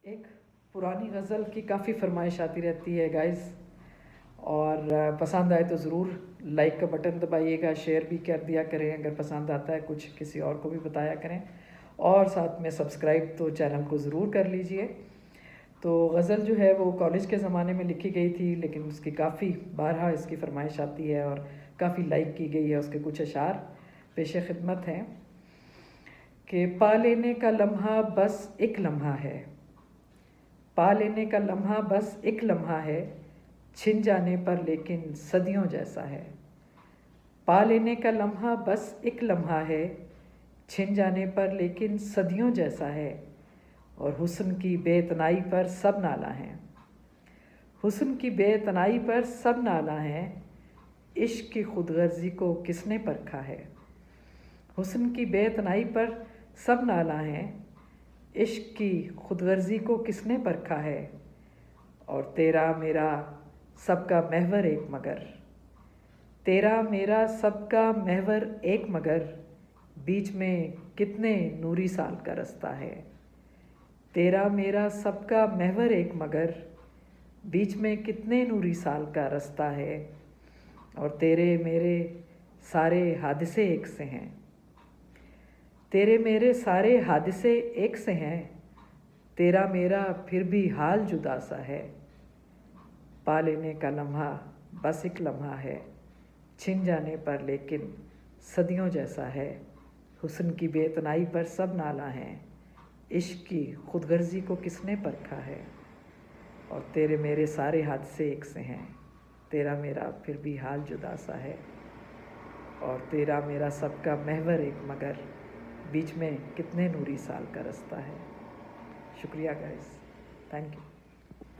एक पुरानी गज़ल की काफ़ी फरमाइश आती रहती है गाइस, और पसंद आए तो ज़रूर लाइक का बटन दबाइएगा, शेयर भी कर दिया करें अगर पसंद आता है, कुछ किसी और को भी बताया करें, और साथ में सब्सक्राइब तो चैनल को ज़रूर कर लीजिए। तो गज़ल जो है वो कॉलेज के ज़माने में लिखी गई थी, लेकिन उसकी काफ़ी बारहा इसकी फरमाइश आती है और काफ़ी लाइक की गई है। उसके कुछ अशार पेश खिदमत हैं कि पा लेने का लम्हा बस एक लम्हा है, पा लेने का लम्हा बस एक लम्हा है, छिन जाने पर लेकिन सदियों जैसा है। पा लेने का लम्हा बस एक लम्हा है, छिन जाने पर लेकिन सदियों जैसा है। और हुस्न की बेतनाई पर सब नाला हैं, हुस्न की बेतनाई पर सब नाला हैं, इश्क की खुदगर्जी को किसने परखा है। हुस्न की बेतनाई पर सब नाला हैं, इश्क की खुदगर्जी को किसने परखा है। और तेरा मेरा सबका महवर एक मगर, तेरा मेरा सबका महवर एक मगर, बीच में कितने नूरी साल का रास्ता है। तेरा मेरा सबका महवर एक मगर, बीच में कितने नूरी साल का रास्ता है। और तेरे मेरे सारे हादसे एक से हैं, तेरे मेरे सारे हादसे एक से हैं, तेरा मेरा फिर भी हाल जुदा सा है। पा लेने का लम्हा बस एक लम्हा है, छिन जाने पर लेकिन सदियों जैसा है। हुस्न की बेतनाई पर सब नाला हैं, इश्क की खुदगर्जी को किसने परखा है। और तेरे मेरे सारे हादसे एक से हैं, तेरा मेरा फिर भी हाल जुदा सा है। और तेरा मेरा सबका महवर एक मगर, बीच में कितने नूरी साल का रास्ता है। शुक्रिया गाइस, थैंक यू।